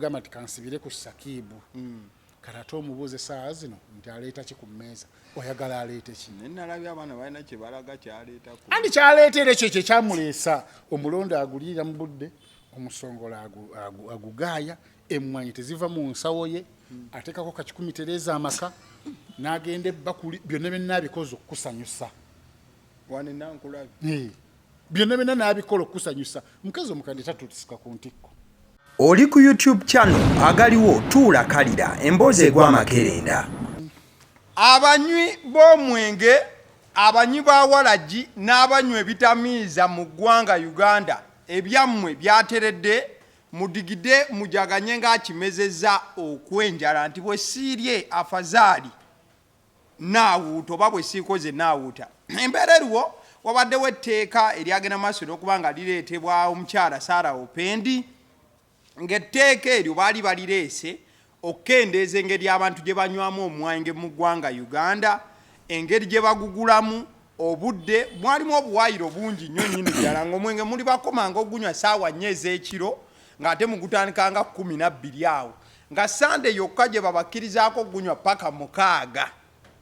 bwegamba nti kansibire ku Sakibu kati omubuuze essaawa zino nti aleeta ki ku mmeeza oyagala aleete ki nenalabye abaana balina kye balaga kyaleeta anti kyaleetera ekyo kye kyamuleesa omulondo agulirira mu budde omusongola agugaaya emmwanyi teziva mu nsawo ye ateekako kakikumi tereeza amaka n'agenda ebbakuli byonna byonna abikoze okukusanyusa wane nankulabye byonna byonna n'abikola okukusanyusa mukazi omukadde tatutisika ku ntikko oli ku YouTube channel agaliwo tuula kalira emboozi egw'amakerenda abanywi b'omwenge abanywi ba walagi n'abanywi ebitamiiza mu ggwanga Uganda ebyammwe byateredde mudigide mujaganye ng'akimezezza okwenjala nti bwe siirye afazaali naawuuta oba bwe siikoze naawuuta embeera eriwo wabaddewo etteeka eryagenda maaso n'okuba nga lireetebwa omukyala Sarah Opendi ng'etteeka eryo baali balireese okukendeeza engeri abantu gye banywamu omwenge mu ggwanga Uganda engeri gye bagugulamu obudde mwalimu obuwaayiro bungi nnyo nnyini ddala ng'omwenge muli bakomanga ogunywa ssaawa 4 ez'ekiro ng'ate mugutandikanga 12 awo nga sande yokka gye babakkirizaako ogunywa paka 6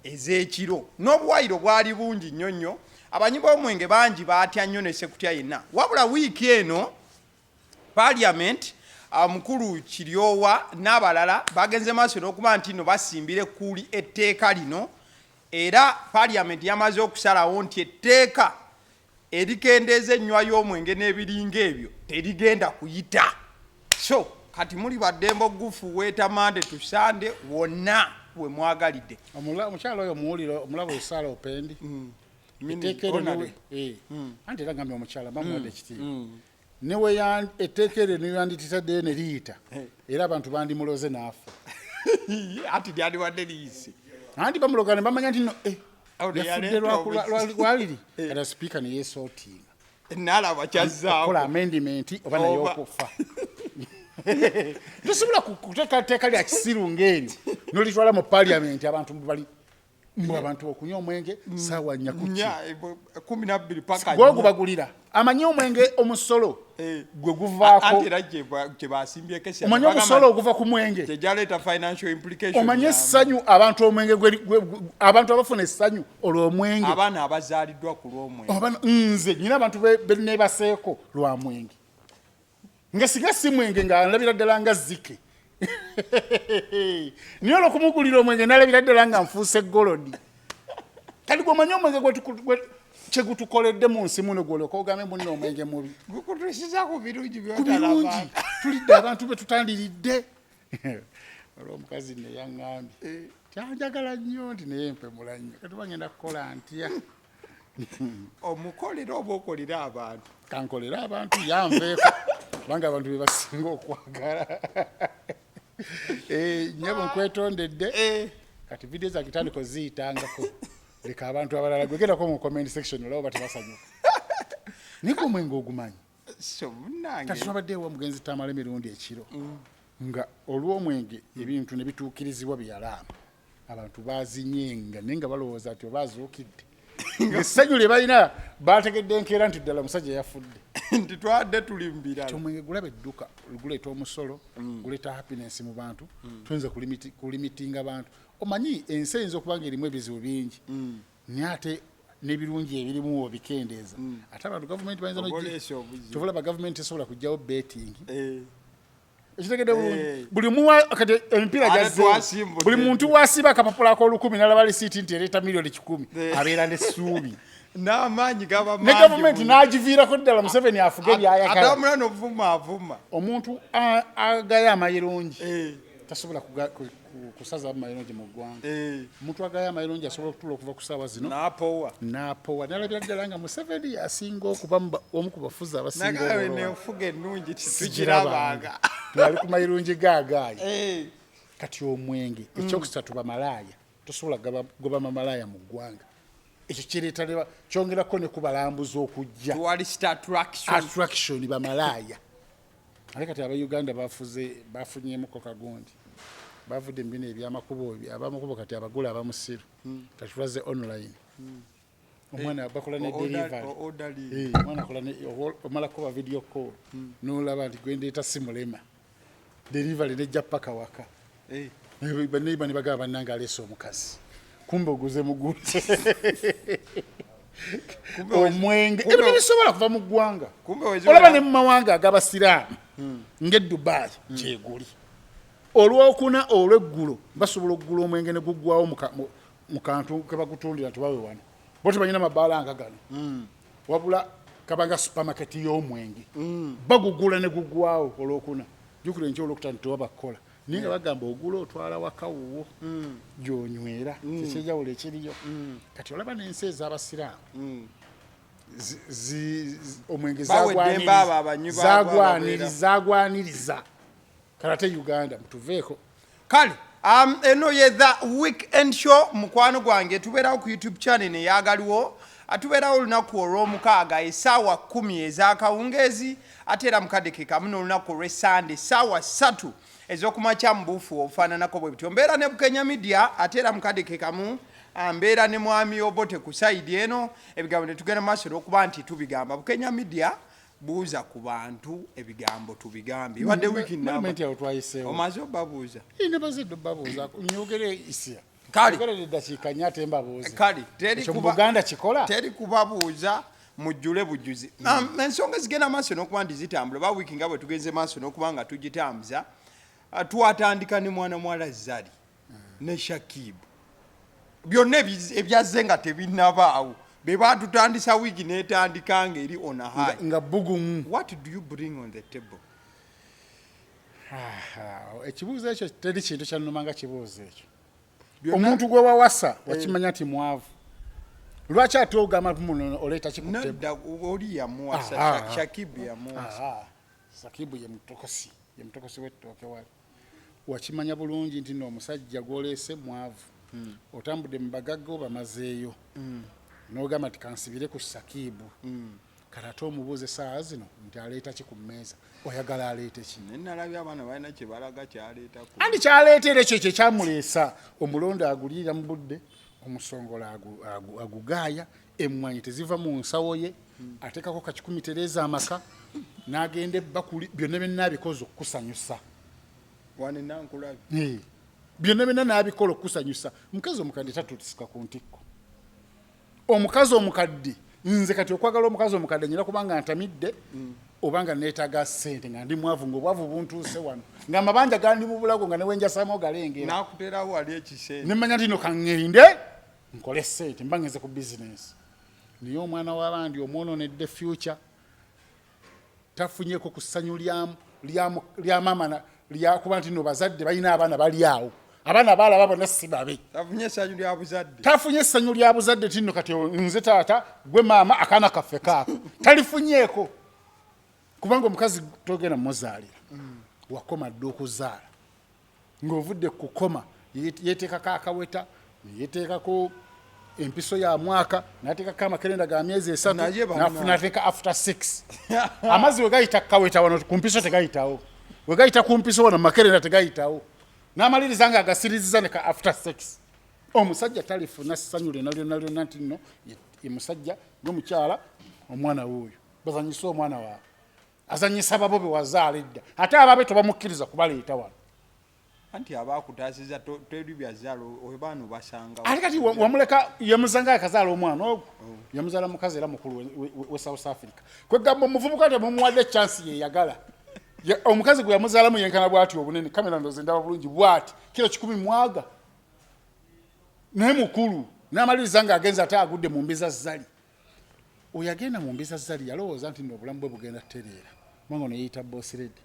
ez'ekiro n'obuwaayiro bwali bungi nnyo nnyo abanyi b'omwenge bangi baatya nnyo ne sekutya yenna wabula wiiki eno Parliament mukulu Kiryowa n'abalala bagenze maaso n'okuba nti no basimbire kuli etteeka lino era Parliament yamaze okusalawo nti etteeka erikendeeza ennywa y'omwenge n'ebiringa ebyo terigenda kuyita so kati muli baddembe ogufu weeta Monday to Sunday wonna we mwagalidde omukyalo oyo muwuliro omulabo Sarah Opendi anti era ngambye omukyala bamuwadde ekitiibwa newe etteeka eryo neyandititaddeyo ne liyita era abantu bandimuloze n'afa ati lyaliwadde liyise anti bamuloga ne bamanya nti no yafudde lwaliri kata sipiika ne yeesootinga nalaba kyazzaako kola amendimenti oba naye okufa tosobola kuteeka tteeka lya kisiru ng'eryo nolitwala mu Parliament abantu bali abantu okunywa omwenge ssaawa 4 ku 12 paka gwegubagulira amanyi omwenge omusolo gwe guvaako omanyi omusolo oguva ku mwenge omanyi essanyu abantu omwenge abantu abafuna essanyu olw'omwenge abaana abazaaliddwa ku lw'omwenge nze nyina abantu beneebaseeko lwa mwenge nga singa si mwenge nga nlabira ddala nga zike niyo olwokumugulira omwenge nalabira ddala nga nfuuse golodi kati gwomanye omwenge kyegutukoledde mu nsi muno gwolyoka ogambe munno omwenge mubi gukutusiza ku birungi byotulungi tulidde abantu betutandiridde olwo omukazi ne yaŋŋambye kyanjagala nnyo nti naye mpemula nnyo kati bagenda kukola ntya omukolera oba okolera abantu kankolera abantu yanveeko kubanga abantu be basinga okwagala nyabo nkwetondedde kati vidiyo za kitandiko ziyitangako leka abantu abalala gwegendako mu comment section olaba batebasanyuka niko omwenge ogumanyi kati twabadde ewa mugenzi tamala emirundi ekiro nga olw'omwenge ebintu ne bituukirizibwa byalaama abantu bazinyenga naye nga balowooza nti obazuukidde essanyu lye balina bategedde enkeera nti ddala omusajja yafudde nti twadde tulimbira omwenge gulaba edduka guleeta omusolo guleeta happiness mu bantu tuyinza kulimitinga abantu omanyi ensi eyinza okuba nga erimu ebizibu bingi naye ate n'ebirungi ebirimu obikendeeza ate abantu gavumenti bayinza tobulaba gavumenti esobola kujjawo betting ekitegedde bulungi buli muwa kati emipiira gyazze buli muntu wasiba akapapula ak'olukumi n'alaba lisiiti nti ereeta miliyoni 100 abeera n'essuubi n'amaanyi gaba ne gavumenti n'agiviirako ddala Museveni afuge byayagala atamula n'ovuma avuma omuntu agaya amayirungi tasobola kusaza amayirungi mu ggwanga omuntu agaya amayirungi asobola okutula okuva ku ssaawa zino n'apowa nalabira ddala nga Museveni asinga okuba omu ku bafuzi abasinga nefuga ennungi tukirabanga ali ku mayirungi gaagaayo kati omwenge ekyokusatu bamalaaya tosobola goba mamalaaya mu ggwanga ekyo kireeta kyongerako ne ku balambuzi okujja attraction bamalaaya ale kati abauganda bafunyemuko kagundi bavudde mu bino ebyamakubo abamakubo kati abagula abamusiru kati tulaze online omwana bakola ne delivery omwana akola omala kuba video call n'olaba nti gwendeeta si mulema delivery nejja paka waka baneiba ne bagaba bannanga aleese omukazi kumbe oguze mugulu omwenge ebyo bisobola kuva mu ggwanga olaba ne mu mawanga ag'abasiraamu ng'e Dubai gyeguli olwokuna olw'eggulo basobola okugula omwenge ne guggwawo mu kantu ke bagutundira tubawe wano bo tebanyina mabaala nga gano wabula kabanga supermarket y'omwenge bagugula ne guggwawo olwokuna jukira enkya olwokutano tewabakola naye nga bagamba ogula otwala waka wuwo gy'onywera ekyejawulo ekiriyo kati olaba n'ensi ez'abasiraamu omwenge zagwaniriza kalate Uganda mutuveeko kale eno ye the weekend show mukwano gwange tubeerawo ku YouTube channel eyagaliwo atubeerawo olunaku olw'omukaaga essaawa 10 ez'akawungeezi ate era mukadde kamu n'olunaku olw'Essande essaawa 3 ez'okumakya mu buufu obufaananako bwe bityo mbeera ne Bukenya Media ate era mukadde kamu mbeera ne mwami Obote ku sayidi eno ebigambo ne tugenda maaso olw'okuba nti tubigamba Bukenya Media buuza ku bantu ebigambo tubigambe wadde wiki namba omaze obabuuza ne bazidde babuuza nyogere isya kale dakiika 4 ate mbabuuze kale Buganda kikola teri kubabuuza mujjule bujuzi ensonga ezigenda maaso n'okuba nti zitambula ba wiiki nga bwe tugenze maaso n'okuba nga tugitambuza twatandika ne mwana mwala Zari ne Shakibu byonna ebyazze nga tebinnabaawo be batutandisa wiiki n'etandika ng'eri on a high nga bugumu. What do you bring on the table? Ekibuuzo ekyo teri kintu kyannuma nga kibuuzo ekyo. Omuntu gwe wawasa wakimanya nti mwavu. Lwaki ate ogamba muno oleeta kikuteba? Oli yamuwasa Shakibu yamuwasa. Shakibu ye mutokosi w'ettooke wali. Wakimanya bulungi nti n'omusajja gw'oleese mwavu. Otambudde mu bagagga bamazeeyo. N'ogamba nti kansibire ku Shakibu. Kati omubuuze essaawa zino nti aleeta ki ku mmeeza. Oyagala aleete ki? Nalabye abaana balina kye balaga kyaleeta ku. Andi kyaleetera ekyo kye kyamuleesa. Omulondo agulira mu budde, omusongola agugaaya, emmwanyi teziva mu nsawo ye, ateekako kacikumi tereeza amaka, n'agenda ebbakuli byonna byonna abikoze okukusanyusa. Wane nankulabye. Byonna byonna n'abikola okukusanyusa. Mukazi omukadde tatutisika ku ntikko. Omukazi omukadde nze kati okwagala omukazi omukadde nyina kubanga ntamidde obanga neetaaga ssente nga ndi mwavu ng'obwavu buntuuse wano nga amabanja gandi mu bulago nga newenjasaamu galengera n'akuteerawo wali ekisente nemmanya nti no kaŋŋende nkole ssente mba ngenze ku bizinesi niye omwana w'abandi omwonoonedde future tafunyeko ku ssanyu lya maama lyakuba nti no bazadde balina abaana bali awo abaana baalaba bonna si babe. Tafunye essanyu lya buzadde. Tafunye essanyu lya buzadde tinno kati nze taata gwe maama akaana kaffe kaako. Talifunyeeko. Kubanga omukazi togenda muzaalira. Wakoma dde okuzaala. Ng'ovudde kukoma yeeteekako akaweta, yeeteekako empiso ya mwaka, n'ateekako amakerenda ga myezi 3, n'ateeka after 6. Amazzi we gayita kaweta wano ku mpiso tegayitawo. We gayita ku mpiso wano makerenda tegayitawo. N'amaliriza nga agasiriziza ne ka after 6. Omusajja talifuna ssanyu lyonna nti nno ye musajja n'omukyala omwana w'oyo. Bazanyisa omwana waabwe. Azanyisa babo be wazaala edda. Ate ababe tobamukkiriza kubaleeta wano. Anti abaakutaasiza teri byazaalo oyo baano basanga. Ate kati wamuleka yamuzanga akazaala omwana ogwo. Yamuzaala mukazi era mukulu we South Africa. Kwegamba omuvubuka temumuwadde chance ye yagala. Omukazi gwe yamuzaalamu yenkana bw'ati obunene kamera ndoze ndaba bulungi bw'ati kilo 10 mwaga naye mukulu n'amaliriza nga agenza ate agudde mu mbiza zali oyo agenda mu mbiza zali yalowooza nti n'obulamu bwe bugenda tereera mwango ne yeeyita Boss Lady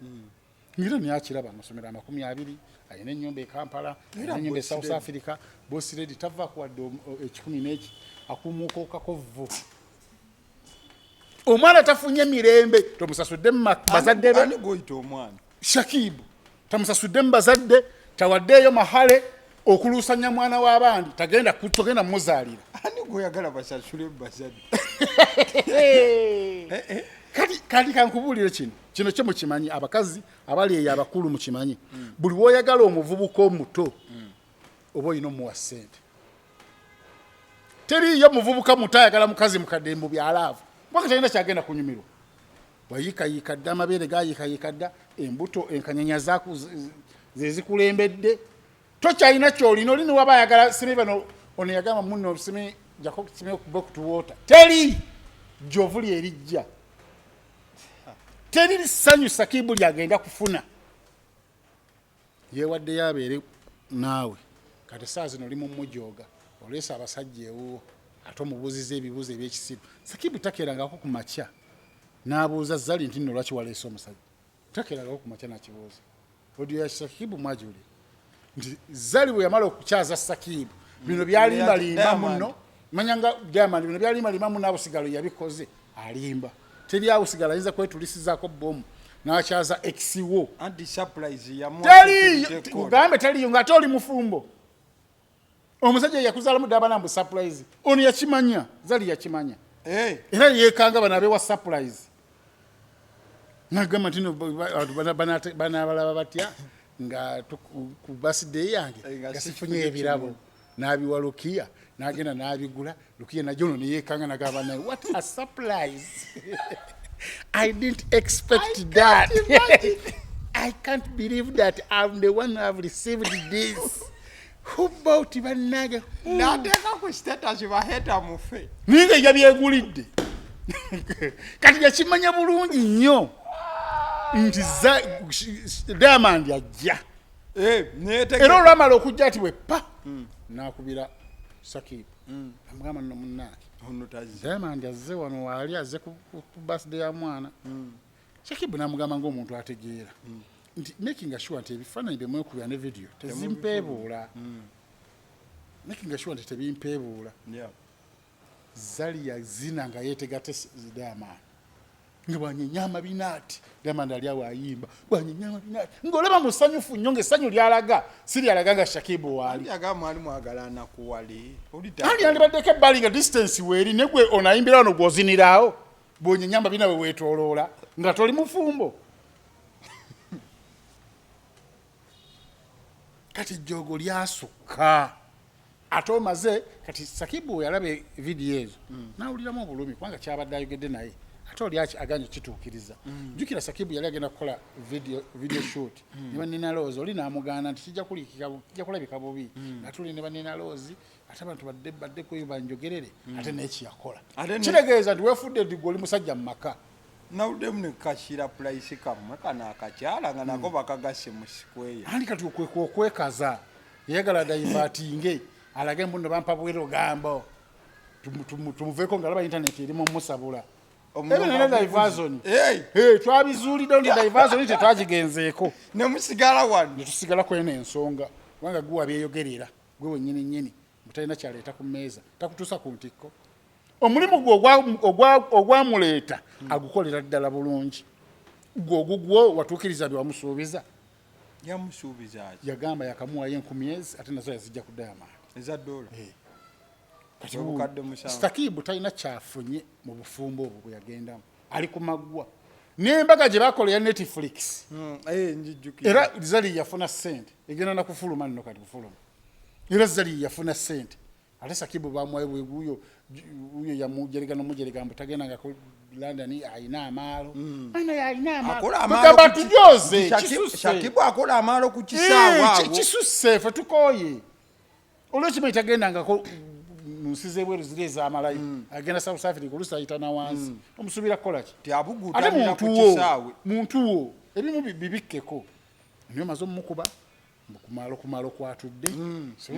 ngiro niyakiraba amasomero 20 ayina ennyumba e Kampala ayina ennyumba e South Africa Boss Lady tavaako wadde 10 n'eki akuumuuka vvu omwana tafunye mirembe tomusasudde bazadde be ani goyita omwana Shakibu tamusasudde bazadde tawaddeeyo mahale okuluusanya mwana w'abandi togenda muzaalira ani goyagala basasule bazadde kati kankubuulire kino kye mukimanyi abakazi abali eyo abakulu mukimanyi buli woyagala omuvubuka omuto oba olina omuwa ssente teriyo muvubuka muto ayagala mukazi mukadde mu byalaavu mwaka talina kyagenda kunyumirwa wayikayika dda amabeere gayikayika dda embuto enkanyanya zezikulembedde tokyalina kyolina oli niwaba ayagala simi bano ono yagamba muno simi jako simi okuba okutuwoota teri jjovu erijja teri lisanyu Sakibu lyagenda kufuna yewadde yabeere naawe kati saa zino oli mu mujooga oleesa abasajja ewuwo ate omubuuziza ebibuuzo ebyekisiru Sakibu takerangako ku makya n'abuuza Zali nti nno lwaki waleese omusajja takerangako ku makya n'kibuuza odiyo ya Sakibu mwajuli nti Zali bwe yamala okukyaza Sakibu bino byalimbalimba muno manyanga Diamond bino byalimbalimba muno abusigalo yabikoze alimba teri abusigalo ayinza kwetulisizaako bomu n'akyaza exiwo anti surprise ya teri ugambe teri ngate oli mufumbo omusajja yakuzaala mu dabana mbu surprise ono yakimanya Zali yakimanya era yekanga banabe wa surprise nagamba tino bana balaba batya nga ku birthday yange gasifunye ebirabo nabiwalukia nagenda nabigula lukia na jono yekanga nagamba naye what a surprise I didn't expect that I can't believe that I'm the one who have received this who bought banaga nateka ku status baheta mufe ninge yabyegulidde kati yakimanya bulungi nnyo nti Diamond ajja era olwamala okujja ati wepa nakubira Sakibu amugamba nno munnange Diamond azze wano waali azze ku birthday ya mwana Sakibu namugamba ng'omuntu ategeera nti making sure nti ebifaananyi bye mwekubya ne video tezimpeebuula making sure nti tebimpeebuula Zali yazina nga yeetegate Diamond nga bwanyenyama binaati Diamond ali awo ayimba bwanyenyama binaati ng'olaba musanyufu nnyo ng'essanyu lyalaga si lyalaga nga Sakibu waali mwali mwagalana kuwali ali yandibaddeko ebbali nga distance weeri ne gwe onayimbira wano gw'oziniraawo bwonyenyamba bina we weetooloola nga toli mufumbo kati jjogo lyasukka ate omaze kati Sakibu yalaba video ezo nawuliramu obulumi kubanga kyabadde ayogedde naye ate oli aganya kituukiriza jjukira Sakibu yali agenda kukola video shoot ne bannina Loozi oli n'amugaana nti kijja kulabika bubi nga tuli ne bannina Loozi ate abantu badde kuyo banjogerere ate naye kiyakola kitegeeza nti weefudde ddi oli musajja mu maka nawuddemu ne kashira price kamwe kana akakyala nga nako bakagase mu square andi kati okwekaza yagala daivatinge alage mbuno bampa bwero gambo tumuveeko ngalaba internet erimu musabula ebinene diversion twabizuulidde ndi diversion tetwagigenzeeko ne musigala wano netusigala kwena ensonga kubanga gwe wabyeyogerera gwe wennyini nnyini mutalina kyaleeta ku mmeeza takutuusa ku ntikko omulimu gwe ogwamuleeta agukolera ddala bulungi gwe ogugwo watuukiriza bye wamusuubiza yamusuubizaki yagamba yakamuwayo 10,000 ate nazo yazijja ku Diamond eza dola Sakibu talina kyafunye mu bufumbo obwo bwe yagendamu ali ku maggwa n'embaga gye bakolera Netflix era Zali yafuna ssente egenda na kufuluma nno kati kufuluma era Zali yafuna ssente ate Sakibu bamuwaye bweguyo yamujerega n'omujerega mbu tagendanga ku London ayina amaalo ayina amaalo tujoze Sakibu akola amaalo ku kisaawa awo kisusse ffe tukooye olwekimwe tagendangako nsize bweru ziri ez'amalayo agenda South Africa oluusi ayitana wansi omusuubira kukola ki tiabugutanira ku kisaawe muntu wo ebimu bibikkeko niyo maze omukuba kumaalo kwatudde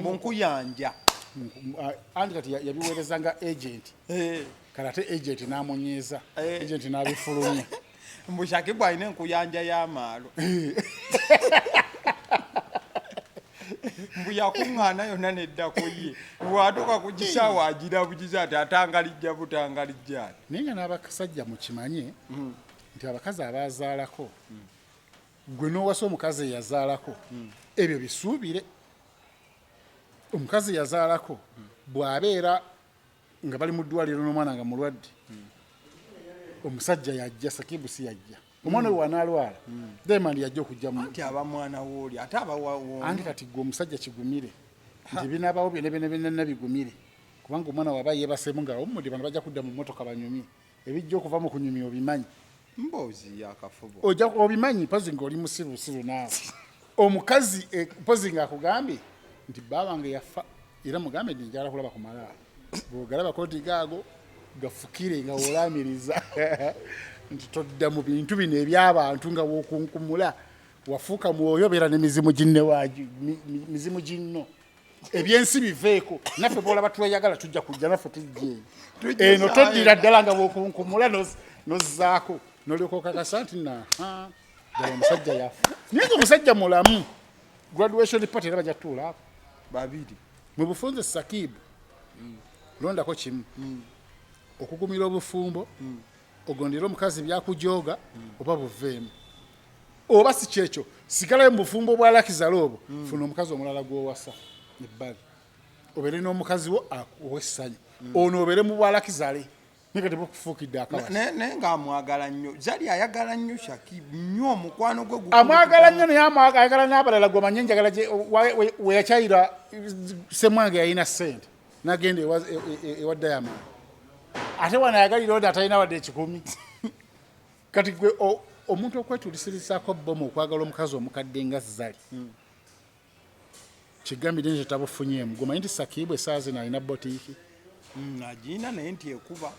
munkuyanja andi kati yabiweerezanga agent kale ate agent n'amunyiiza agent n'abifulumya mbu Sakibu alina enkuyanja y'amaalo mbu yakuŋŋaana yonna neddako ye bw'atuuka ku kisaawe agira bugiza ati atangalijja butangalijja ati naye nga n'abasajja mukimanye nti abakazi abaazaalako gwe n'owasa omukazi eyazaalako ebyo bisuubire omukazi yazaalako bw'abeera nga bali mu ddwaliro n'omwana nga mulwadde omusajja yajja Sakibu si yajja omwana we wanaalwala Diamond yajja okujjamu anti abamwana wooli ate anti kati gwe omusajja kigumire nti binaabawo byonna bigumire kubanga omwana waba yeebasemu nga omudi bano bajja kudda mu mmotoka banyumye ebijja okuva mu kunyumya obimanyi Mbozi yakafubo. Ojja obimanyi pozi ng'oli musirusiru naawe. Omukazi pozi ng'akugambye nti bba wange yafa era mugambe nti njagala kulaba ku malaala. Bw'ogalaba koti gaago gafukire nga wolaamiriza nti todda mu bintu bino eby'abantu nga wookunkumula wafuuka mwoyobera ne mizimu ginne mizimu ginno. Ebyensi biveeko naffe bw'olaba tweyagala tujja kujja naffe tujje eno toddira ddala nga bw'okunkumula nozzaako n'olyoka okakasa nti ddala omusajja yafa naye nga omusajja mulamu graduation party era bajja tutuulaako babiri mu bufunze Sakibu londako kimu okugumira obufumbo ogondera omukazi byakujooga oba buveemu oba si kyekyo sigalayo mu bufumbo bwa Lakizalo obwo funa omukazi omulala gw'owasa ebbali obeere n'omukazi wo ow'essanyu ono obeere mu bwa Lakizale nika tebukufuukidde akabasa naye ng'amwagala nnyo Zali ayagala nnyo Shakibu nnyo omukwano gwe amwagala nnyo naye ayagala n'abalala gw'amanye njagala we yakyayira semwange yalina ssente n'agenda ewa Diamond ate wano ayagalira odi atalina wadde ekikumi kati gwe omuntu okwetulisirizaako bomu okwagala omukazi omukadde nga Zali kigambire nti tabufunyeemu gomanyi nti Sakibu essaawa zino alina botiiki agina naye nti ekuba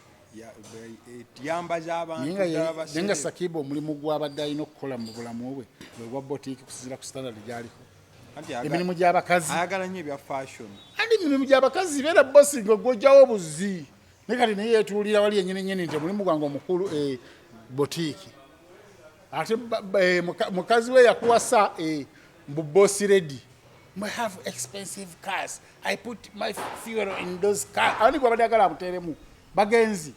etiyambaza abantu naye nga Sakibu omulimu gw'abadde alina okukola mu bulamu bwe bwe gwa botiiki kusinziira ku standard gy'aliko emirimu gy'abakazi ayagala nnyo ebya fashion andi emirimu gy'abakazi beera bosi nga gw'ojjawo obuzi naye kati naye yeetuulira wali yennyini nti omulimu gwange omukulu botiiki ate mukazi we yakuwasa mbu bosi ready I have expensive cars. I put my fuel in those cars. Ani kwa badagala amuteremu bagenzi.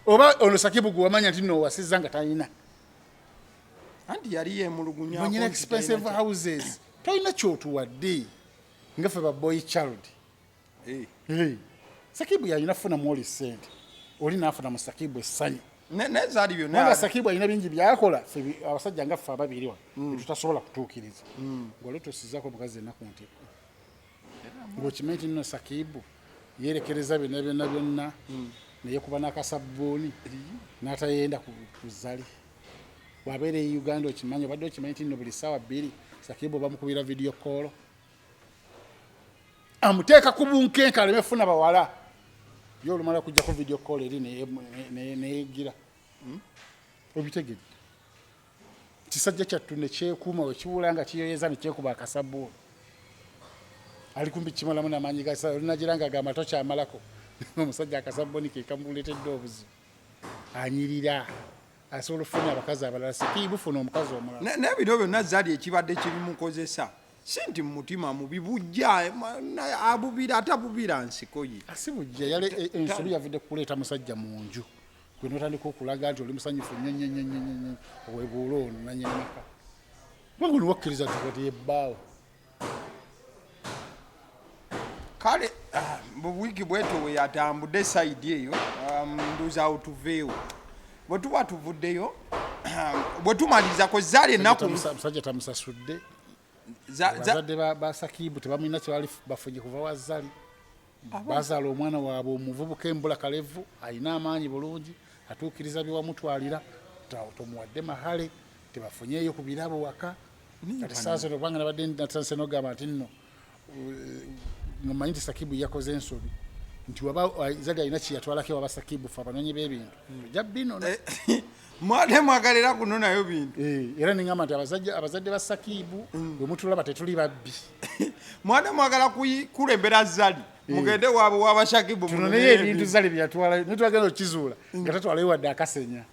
Oba ono Sakibu gwamanya nti no wasizanga talina. Anti yali yemulugunya ko expensive houses. Talina kyotu wadde. Ngafe ba boy child. Sakibu yalina funa mwoli sente. Oli nafuna mu Sakibu essanyu. Ne Zali byonna. Nanga Sakibu alina bingi byakola abasajja nga ffe ababiriwa tutasobola kutuukiriza. Ng'olwo tosizaako omukazi ennaku nti ng'okimanyi nti nno Sakibu yeerekereza byonna naye kuba n'akasabbuuni n'atayenda ku Zali. Bw'abeera e Uganda okimanyi obadde okimanyi nti nno buli ssaawa 2 Sakibu bamukubira video call amuteeka ku bunkenke aleme funa bawala yo olumala kujja ku video call eri neyegira obitegedde kisajja kyattu ne kyekuuma we kiwula nga kiyoyeza ne kyekuba akasabbuuni ali kumbi kimalamu n'amaanyi gasa olinagira nga agamba tokyamalako omusajja akasabbuuni ke kamuleetedde obuzibu anyirira asobola ofuna abakazi abalala Sakibu funa omukazi omulala n'ebiro byonna Zali ekibadde kibimukozesa si nti mu mutima mubi bujja abubira atabubira nsiko ye asibujja yale ensobi yavudde kuleeta musajja mu nju gwe n'otandika okulaga nti oli musanyufu nnyo owebuula ono nanyenemaka gwe niwakkiriza nti kati yebbaawo kale buwiiki bweto we yatambudde sayidi eyo nduuza tuveewo bwe tuba tuvuddeyo bwe tumaliriza Zali ennaku musajja tamusasudde bazadde ba Sakibu tebamulina kyebali bafunye kuva wa Zali bazaala omwana waabwe omuvubuka embula kalevu alina amaanyi bulungi atuukiriza byewamutwalira tomuwadde mahale tebafunyeeyo ku birabo waka kati saa zino kubanga nabadde natandise n'ogamba nti nno ngamanyi nti Sakibu yakoze ensobi nti waba Zali alina kyeyatwalako waba Sakibu fe abanoonyi b'ebintu ojja binono mwagalira kuno nayo bintu era ningamba nti abazadde ba Sakibu bwe mutulaba tetuli babbi mwagala kulembera Zali mugende waabwe waba Sakibu tuno naye ebintu Zali byatwala nitwagenda okizuula nga tatwalayo wadde akasenya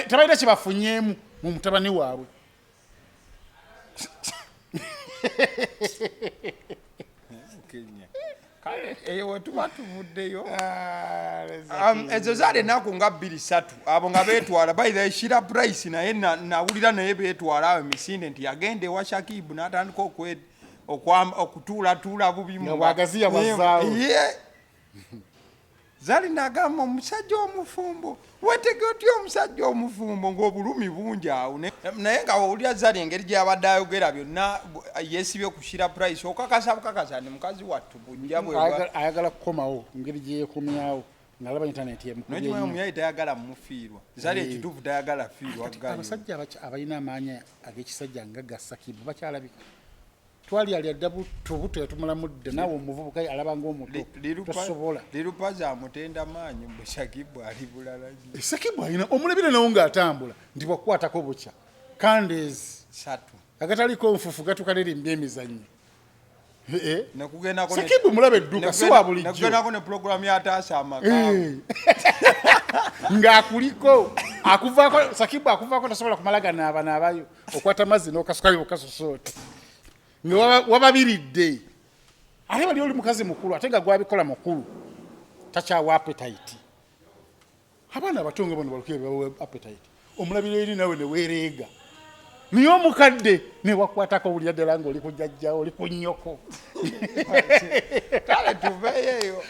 tebalina kye bafunyeemu mu mutabani waabwe eyo wetuba tuvuddeyo ezo zaali ennaku nga 2-3 abo nga beetwala bayira shira price naye nawulira naye beetwala awo emisinde nti yagenda ewa Sakibu n'atandika okutuulatuula bubimu bwagaziya bwazaawo Zali n'agamba omusajja omufumbo wetege otya omusajja omufumbo ng'obulumi bungi awo naye nga owulira Zali engeri gy'abadde ayogera byonna yeesibye okushira price okakasa bukakasa ni mukazi wattu bujja bwe ayagala kukomawo engeri gye yeekomyawo ng'alaba internet ye mukubye Nokimanyi nnyo. omuyayi tayagala mufiirwa. Zali ekituufu tayagala fiirwa gayo. Abasajja abalina amaanyi ag'ekisajja nga ga Sakibu bakyalabika. Twali ali addabu tubuto yatumulamudde naawe omuvubuka alaba ng'omuto tosobola. Lirupaza amutenda maanyi mbu Sakibu ali bulala nnyo. Sakibu alina omulabire nawo ng'atambula nti bwakukwatako bukya kandeezi 3 agataliko nfufu gatuuka n'erimba emizannyo. Nakugendako Sakibu mulabe edduuka si wa bulijjo. Nakugendako ne pulogulaamu ya Taasa Amaka. Ng'akuliko akuvaako Sakibu akuvaako tasobola kumala ganaabanaabayo okwata mazzi n'okasukayo okasosoota nga wababiridde. Ate bali oli mukazi mukulu ate nga gwabikola mukulu takyawa appetite. Abaana abato nga bano balukire bawe appetite. Omulabire eri nawe ne weereega. Niye omukadde ne wakwatako bulya ddala ng'oli ku jjajja oli ku nnyoko. Kale tuveeyo.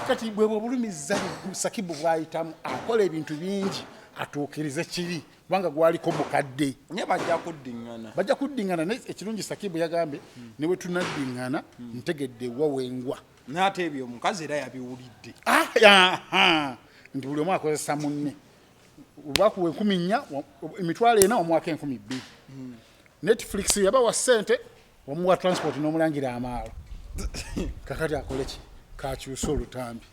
Kati bwe bw'obulumizza Sakibu bw'ayitamu akola ebintu bingi atuukirize kiri kubanga gwaliko mukadde. Nye bajja kuddiŋŋana. Bajja kuddiŋŋana naye ekirungi Sakibu yagambye ne bwe tunaddiŋŋana ntegedde wa wengwa. N'ate ebyo omukazi era yabiwulidde. Nti buli omu akozesa munne. Bakuwa 4,000 emitwalo 4 omwaka 2,000. Netflix yabawa ssente omuwa transport n'omulangira amaalo. Kakati akole ki? Kakyusa olutambi.